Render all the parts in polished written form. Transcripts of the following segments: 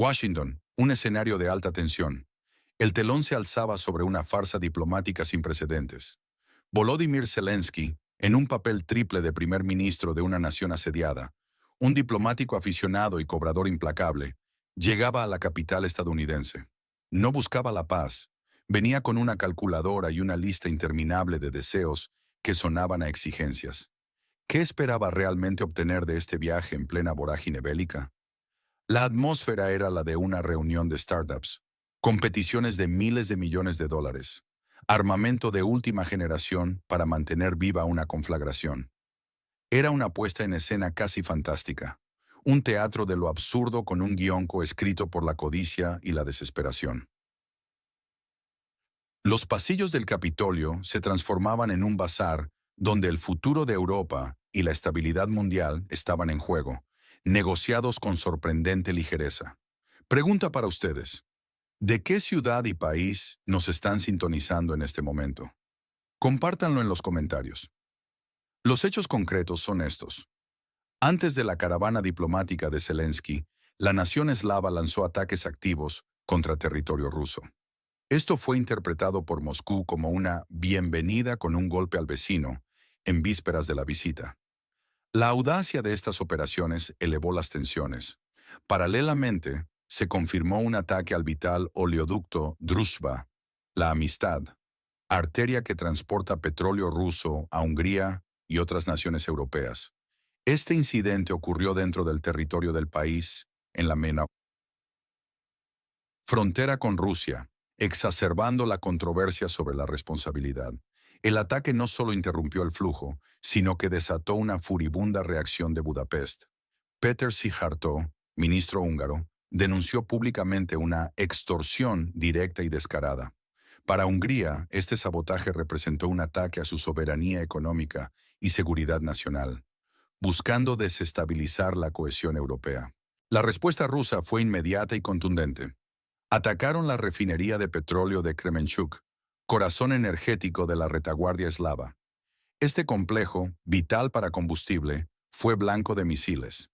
Washington, un escenario de alta tensión. El telón se alzaba sobre una farsa diplomática sin precedentes. Volodymyr Zelensky, en un papel triple de primer ministro de una nación asediada, un diplomático aficionado y cobrador implacable, llegaba a la capital estadounidense. No buscaba la paz, venía con una calculadora y una lista interminable de deseos que sonaban a exigencias. ¿Qué esperaba realmente obtener de este viaje en plena vorágine bélica? La atmósfera era la de una reunión de startups, competiciones de miles de millones de dólares, armamento de última generación para mantener viva una conflagración. Era una puesta en escena casi fantástica, un teatro de lo absurdo con un guión coescrito por la codicia y la desesperación. Los pasillos del Capitolio se transformaban en un bazar donde el futuro de Europa y la estabilidad mundial estaban en juego, negociados con sorprendente ligereza. Pregunta para ustedes: ¿de qué ciudad y país nos están sintonizando en este momento? Compártanlo en los comentarios. Los hechos concretos son estos. Antes de la caravana diplomática de Zelensky, la nación eslava lanzó ataques activos contra territorio ruso. Esto fue interpretado por Moscú como una bienvenida con un golpe al vecino en vísperas de la visita. La audacia de estas operaciones elevó las tensiones. Paralelamente, se confirmó un ataque al vital oleoducto Druzhba, la Amistad, arteria que transporta petróleo ruso a Hungría y otras naciones europeas. Este incidente ocurrió dentro del territorio del país, en la MENA, frontera con Rusia, exacerbando la controversia sobre la responsabilidad. El ataque no solo interrumpió el flujo, sino que desató una furibunda reacción de Budapest. Péter Szijjártó, ministro húngaro, denunció públicamente una extorsión directa y descarada. Para Hungría, este sabotaje representó un ataque a su soberanía económica y seguridad nacional, buscando desestabilizar la cohesión europea. La respuesta rusa fue inmediata y contundente. Atacaron la refinería de petróleo de Kremenchuk, corazón energético de la retaguardia eslava. Este complejo, vital para combustible, fue blanco de misiles.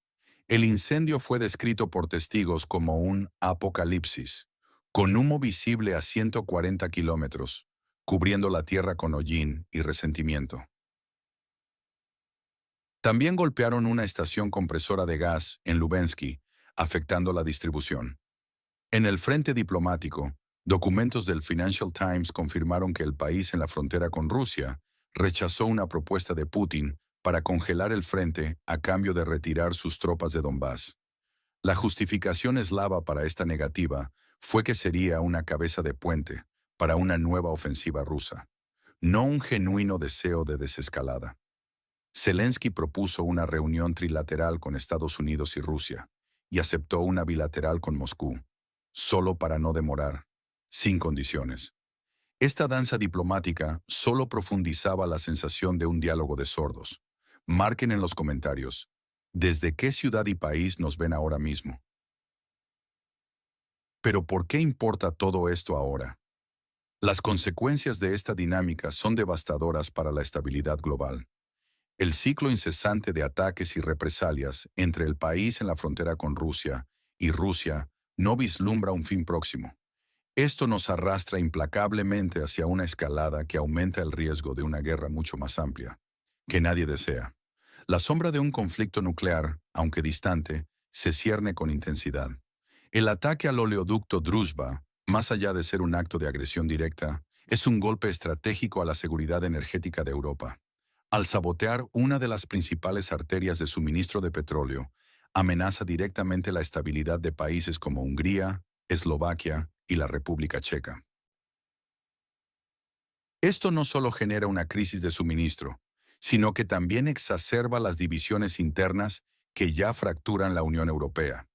El incendio fue descrito por testigos como un apocalipsis, con humo visible a 140 kilómetros, cubriendo la tierra con hollín y resentimiento. También golpearon una estación compresora de gas en Lubensky, afectando la distribución. En el frente diplomático, documentos del Financial Times confirmaron que el país en la frontera con Rusia rechazó una propuesta de Putin para congelar el frente a cambio de retirar sus tropas de Donbass. La justificación eslava para esta negativa fue que sería una cabeza de puente para una nueva ofensiva rusa, no un genuino deseo de desescalada. Zelensky propuso una reunión trilateral con Estados Unidos y Rusia, y aceptó una bilateral con Moscú, solo para no demorar, sin condiciones. Esta danza diplomática solo profundizaba la sensación de un diálogo de sordos. Marquen en los comentarios, ¿desde qué ciudad y país nos ven ahora mismo? Pero ¿por qué importa todo esto ahora? Las consecuencias de esta dinámica son devastadoras para la estabilidad global. El ciclo incesante de ataques y represalias entre el país en la frontera con Rusia y Rusia no vislumbra un fin próximo. Esto nos arrastra implacablemente hacia una escalada que aumenta el riesgo de una guerra mucho más amplia, que nadie desea. La sombra de un conflicto nuclear, aunque distante, se cierne con intensidad. El ataque al oleoducto Druzhba, más allá de ser un acto de agresión directa, es un golpe estratégico a la seguridad energética de Europa. Al sabotear una de las principales arterias de suministro de petróleo, amenaza directamente la estabilidad de países como Hungría, Eslovaquia y la República Checa. Esto no solo genera una crisis de suministro, sino que también exacerba las divisiones internas que ya fracturan la Unión Europea.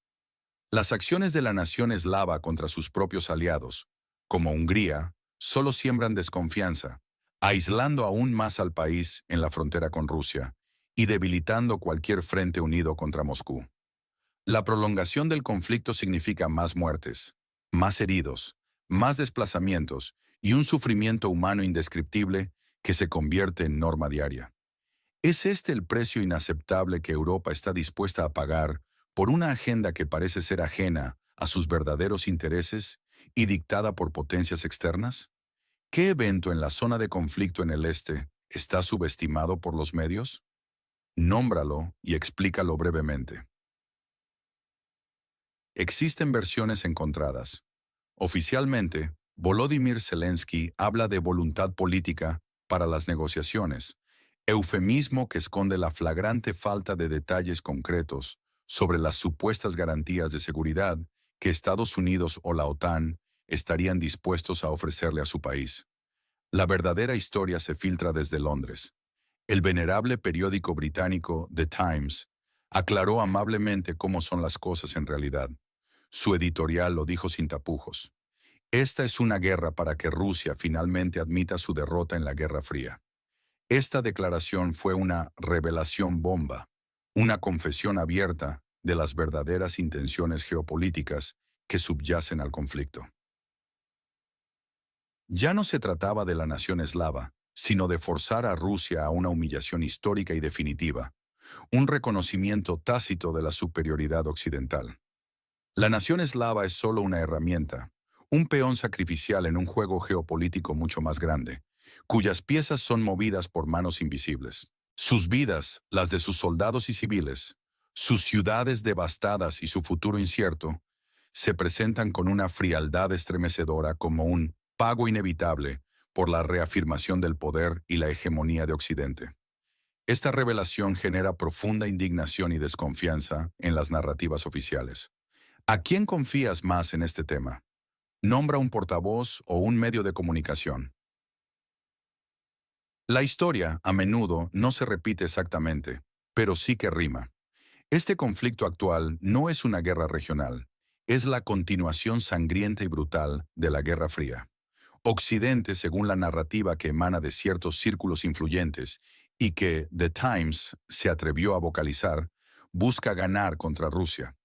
Las acciones de la nación eslava contra sus propios aliados, como Hungría, solo siembran desconfianza, aislando aún más al país en la frontera con Rusia y debilitando cualquier frente unido contra Moscú. La prolongación del conflicto significa más muertes, más heridos, más desplazamientos y un sufrimiento humano indescriptible que se convierte en norma diaria. ¿Es este el precio inaceptable que Europa está dispuesta a pagar por una agenda que parece ser ajena a sus verdaderos intereses y dictada por potencias externas? ¿Qué evento en la zona de conflicto en el este está subestimado por los medios? Nómbralo y explícalo brevemente. Existen versiones encontradas. Oficialmente, Volodymyr Zelensky habla de voluntad política para las negociaciones, eufemismo que esconde la flagrante falta de detalles concretos sobre las supuestas garantías de seguridad que Estados Unidos o la OTAN estarían dispuestos a ofrecerle a su país. La verdadera historia se filtra desde Londres. El venerable periódico británico The Times aclaró amablemente cómo son las cosas en realidad. Su editorial lo dijo sin tapujos. Esta es una guerra para que Rusia finalmente admita su derrota en la Guerra Fría. Esta declaración fue una revelación bomba, una confesión abierta de las verdaderas intenciones geopolíticas que subyacen al conflicto. Ya no se trataba de la nación eslava, sino de forzar a Rusia a una humillación histórica y definitiva, un reconocimiento tácito de la superioridad occidental. La nación eslava es solo una herramienta, un peón sacrificial en un juego geopolítico mucho más grande, cuyas piezas son movidas por manos invisibles. Sus vidas, las de sus soldados y civiles, sus ciudades devastadas y su futuro incierto, se presentan con una frialdad estremecedora como un pago inevitable por la reafirmación del poder y la hegemonía de Occidente. Esta revelación genera profunda indignación y desconfianza en las narrativas oficiales. ¿A quién confías más en este tema? Nombra un portavoz o un medio de comunicación. La historia, a menudo, no se repite exactamente, pero sí que rima. Este conflicto actual no es una guerra regional, es la continuación sangrienta y brutal de la Guerra Fría. Occidente, según la narrativa que emana de ciertos círculos influyentes y que The Times se atrevió a vocalizar, busca ganar contra Rusia.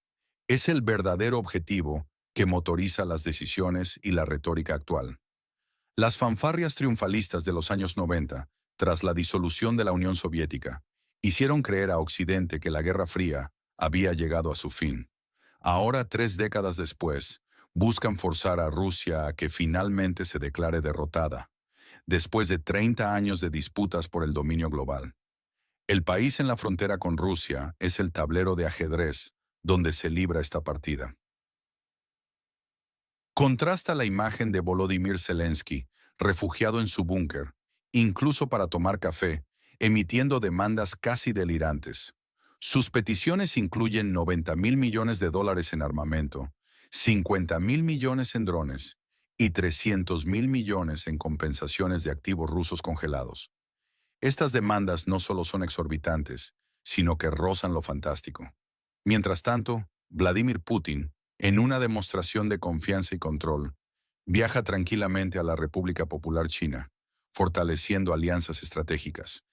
Es el verdadero objetivo que motoriza las decisiones y la retórica actual. Las fanfarrias triunfalistas de los años 90, tras la disolución de la Unión Soviética, hicieron creer a Occidente que la Guerra Fría había llegado a su fin. Ahora, 3 décadas después, buscan forzar a Rusia a que finalmente se declare derrotada, después de 30 años de disputas por el dominio global. El país en la frontera con Rusia es el tablero de ajedrez donde se libra esta partida. Contrasta la imagen de Volodymyr Zelensky, refugiado en su búnker, incluso para tomar café, emitiendo demandas casi delirantes. Sus peticiones incluyen 90.000 millones de dólares en armamento, 50.000 millones en drones y 300.000 millones en compensaciones de activos rusos congelados. Estas demandas no solo son exorbitantes, sino que rozan lo fantástico. Mientras tanto, Vladimir Putin, en una demostración de confianza y control, viaja tranquilamente a la República Popular China, fortaleciendo alianzas estratégicas.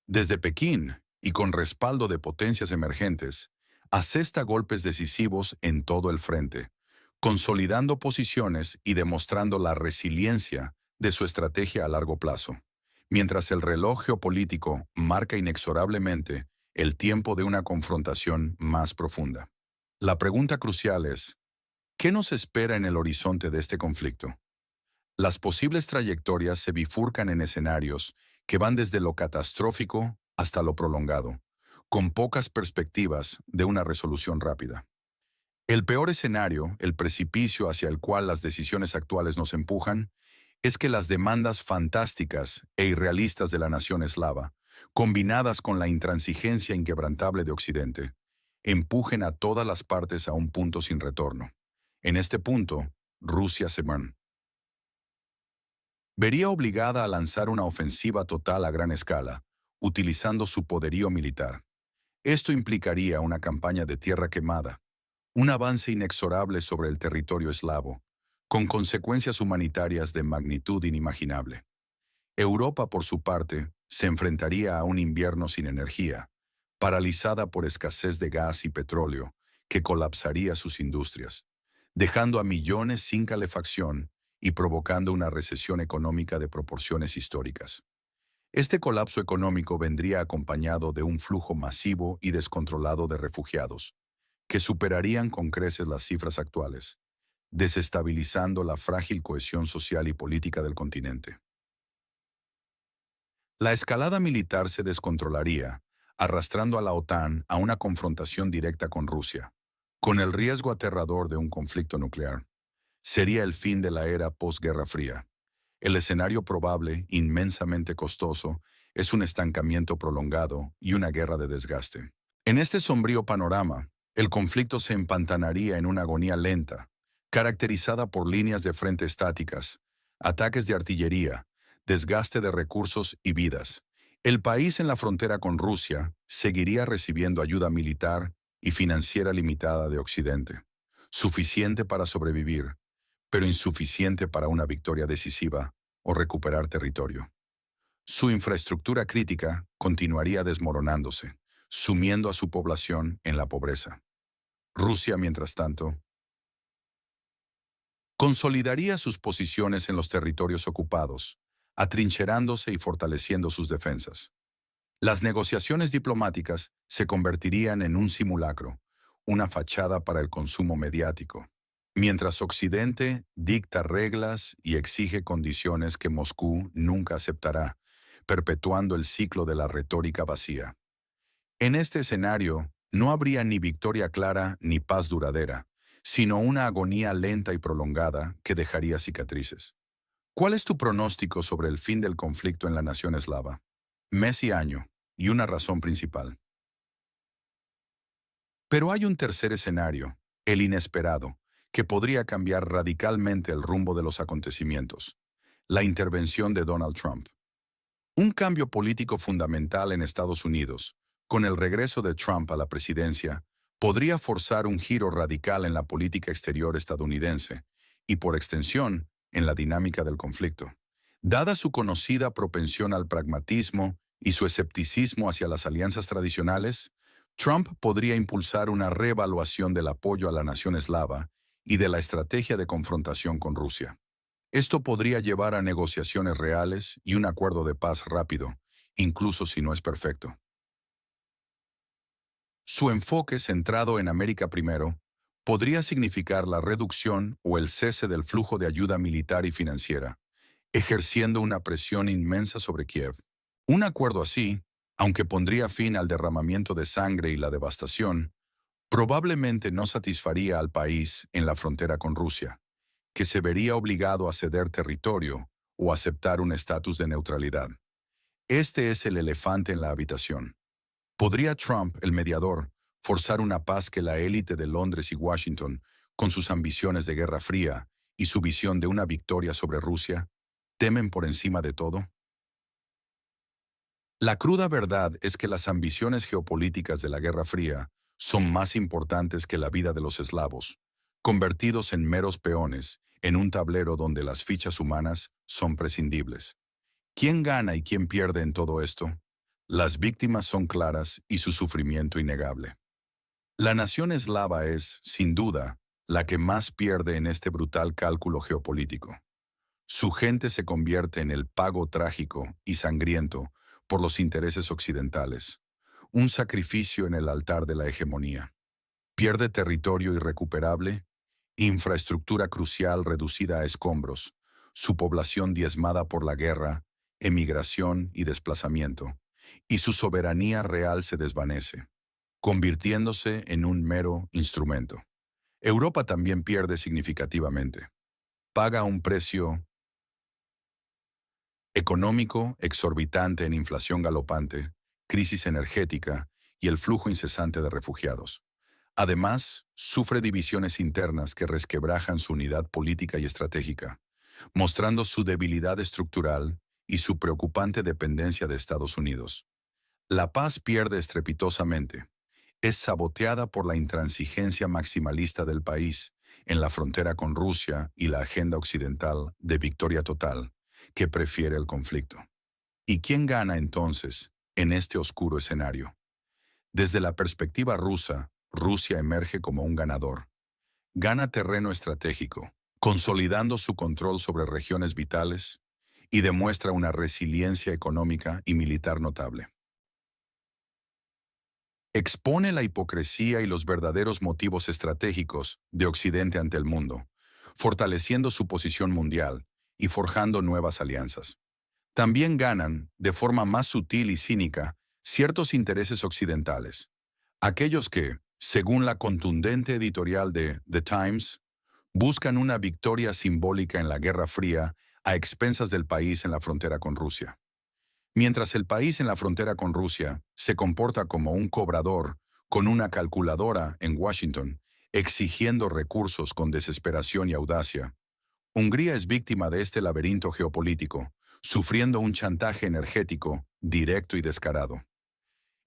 Desde Pekín, y con respaldo de potencias emergentes, asesta golpes decisivos en todo el frente, consolidando posiciones y demostrando la resiliencia de su estrategia a largo plazo, mientras el reloj geopolítico marca inexorablemente el tiempo de una confrontación más profunda. La pregunta crucial es, ¿qué nos espera en el horizonte de este conflicto? Las posibles trayectorias se bifurcan en escenarios que van desde lo catastrófico hasta lo prolongado, con pocas perspectivas de una resolución rápida. El peor escenario, el precipicio hacia el cual las decisiones actuales nos empujan, es que las demandas fantásticas e irrealistas de la nación eslava, combinadas con la intransigencia inquebrantable de Occidente, empujen a todas las partes a un punto sin retorno. En este punto, Rusia se vería obligada a lanzar una ofensiva total a gran escala, utilizando su poderío militar. Esto implicaría una campaña de tierra quemada, un avance inexorable sobre el territorio eslavo, con consecuencias humanitarias de magnitud inimaginable. Europa, por su parte, se enfrentaría a un invierno sin energía, paralizada por escasez de gas y petróleo, que colapsaría sus industrias, dejando a millones sin calefacción y provocando una recesión económica de proporciones históricas. Este colapso económico vendría acompañado de un flujo masivo y descontrolado de refugiados, que superarían con creces las cifras actuales, desestabilizando la frágil cohesión social y política del continente. La escalada militar se descontrolaría, arrastrando a la OTAN a una confrontación directa con Rusia, con el riesgo aterrador de un conflicto nuclear. Sería el fin de la era posguerra fría. El escenario probable, inmensamente costoso, es un estancamiento prolongado y una guerra de desgaste. En este sombrío panorama, el conflicto se empantanaría en una agonía lenta, caracterizada por líneas de frente estáticas, ataques de artillería, desgaste de recursos y vidas. El país en la frontera con Rusia seguiría recibiendo ayuda militar y financiera limitada de Occidente, suficiente para sobrevivir, pero insuficiente para una victoria decisiva o recuperar territorio. Su infraestructura crítica continuaría desmoronándose, sumiendo a su población en la pobreza. Rusia, mientras tanto, consolidaría sus posiciones en los territorios ocupados, atrincherándose y fortaleciendo sus defensas. Las negociaciones diplomáticas se convertirían en un simulacro, una fachada para el consumo mediático, mientras Occidente dicta reglas y exige condiciones que Moscú nunca aceptará, perpetuando el ciclo de la retórica vacía. En este escenario, no habría ni victoria clara ni paz duradera, sino una agonía lenta y prolongada que dejaría cicatrices. ¿Cuál es tu pronóstico sobre el fin del conflicto en la nación eslava? Mes y año, y una razón principal. Pero hay un tercer escenario, el inesperado, que podría cambiar radicalmente el rumbo de los acontecimientos: la intervención de Donald Trump. Un cambio político fundamental en Estados Unidos, con el regreso de Trump a la presidencia, podría forzar un giro radical en la política exterior estadounidense y, por extensión, en la dinámica del conflicto. Dada su conocida propensión al pragmatismo y su escepticismo hacia las alianzas tradicionales, Trump podría impulsar una reevaluación del apoyo a la nación eslava y de la estrategia de confrontación con Rusia. Esto podría llevar a negociaciones reales y un acuerdo de paz rápido, incluso si no es perfecto. Su enfoque centrado en América primero podría significar la reducción o el cese del flujo de ayuda militar y financiera, ejerciendo una presión inmensa sobre Kiev. Un acuerdo así, aunque pondría fin al derramamiento de sangre y la devastación, probablemente no satisfaría al país en la frontera con Rusia, que se vería obligado a ceder territorio o aceptar un estatus de neutralidad. Este es el elefante en la habitación. ¿Podría Trump, el mediador, forzar una paz que la élite de Londres y Washington, con sus ambiciones de Guerra Fría y su visión de una victoria sobre Rusia, temen por encima de todo? La cruda verdad es que las ambiciones geopolíticas de la Guerra Fría son más importantes que la vida de los eslavos, convertidos en meros peones en un tablero donde las fichas humanas son prescindibles. ¿Quién gana y quién pierde en todo esto? Las víctimas son claras y su sufrimiento innegable. La nación eslava es, sin duda, la que más pierde en este brutal cálculo geopolítico. Su gente se convierte en el pago trágico y sangriento por los intereses occidentales, un sacrificio en el altar de la hegemonía. Pierde territorio irrecuperable, infraestructura crucial reducida a escombros, su población diezmada por la guerra, emigración y desplazamiento, y su soberanía real se desvanece, convirtiéndose en un mero instrumento. Europa también pierde significativamente. Paga un precio económico exorbitante en inflación galopante, crisis energética y el flujo incesante de refugiados. Además, sufre divisiones internas que resquebrajan su unidad política y estratégica, mostrando su debilidad estructural y su preocupante dependencia de Estados Unidos. La paz pierde estrepitosamente. Es saboteada por la intransigencia maximalista del país en la frontera con Rusia y la agenda occidental de victoria total, que prefiere el conflicto. ¿Y quién gana entonces en este oscuro escenario? Desde la perspectiva rusa, Rusia emerge como un ganador. Gana terreno estratégico, consolidando su control sobre regiones vitales y demuestra una resiliencia económica y militar notable. Expone la hipocresía y los verdaderos motivos estratégicos de Occidente ante el mundo, fortaleciendo su posición mundial y forjando nuevas alianzas. También ganan, de forma más sutil y cínica, ciertos intereses occidentales, aquellos que, según la contundente editorial de The Times, buscan una victoria simbólica en la Guerra Fría a expensas del país en la frontera con Rusia. Mientras el país en la frontera con Rusia se comporta como un cobrador con una calculadora en Washington, exigiendo recursos con desesperación y audacia, Hungría es víctima de este laberinto geopolítico, sufriendo un chantaje energético directo y descarado.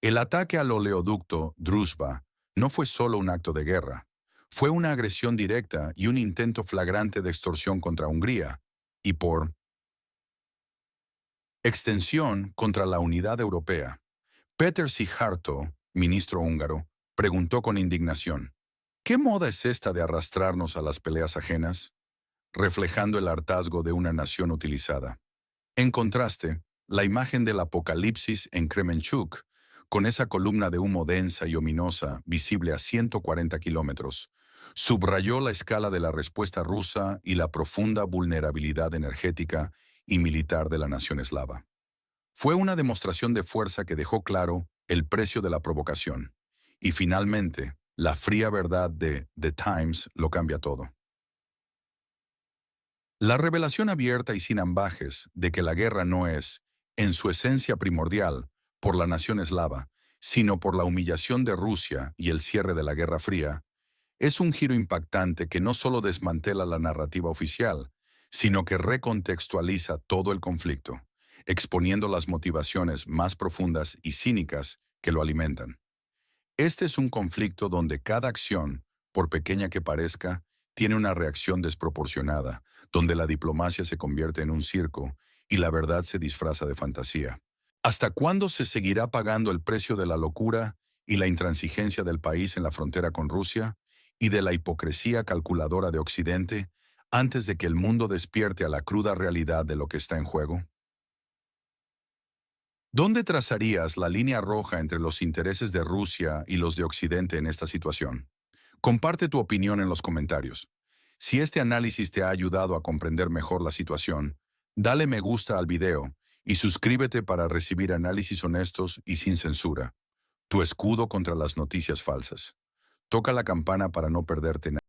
El ataque al oleoducto Druzhba no fue solo un acto de guerra, fue una agresión directa y un intento flagrante de extorsión contra Hungría, y por extensión contra la unidad europea. Péter Szijjártó, ministro húngaro, preguntó con indignación, ¿qué moda es esta de arrastrarnos a las peleas ajenas? Reflejando el hartazgo de una nación utilizada. En contraste, la imagen del apocalipsis en Kremenchuk, con esa columna de humo densa y ominosa visible a 140 kilómetros, subrayó la escala de la respuesta rusa y la profunda vulnerabilidad energética y militar de la nación eslava. Fue una demostración de fuerza que dejó claro el precio de la provocación. Y finalmente, la fría verdad de The Times lo cambia todo. La revelación abierta y sin ambajes de que la guerra no es, en su esencia primordial, por la nación eslava, sino por la humillación de Rusia y el cierre de la Guerra Fría, es un giro impactante que no solo desmantela la narrativa oficial, sino que recontextualiza todo el conflicto, exponiendo las motivaciones más profundas y cínicas que lo alimentan. Este es un conflicto donde cada acción, por pequeña que parezca, tiene una reacción desproporcionada, donde la diplomacia se convierte en un circo y la verdad se disfraza de fantasía. ¿Hasta cuándo se seguirá pagando el precio de la locura y la intransigencia del país en la frontera con Rusia y de la hipocresía calculadora de Occidente antes de que el mundo despierte a la cruda realidad de lo que está en juego? ¿Dónde trazarías la línea roja entre los intereses de Rusia y los de Occidente en esta situación? Comparte tu opinión en los comentarios. Si este análisis te ha ayudado a comprender mejor la situación, dale me gusta al video y suscríbete para recibir análisis honestos y sin censura. Tu escudo contra las noticias falsas. Toca la campana para no perderte nada.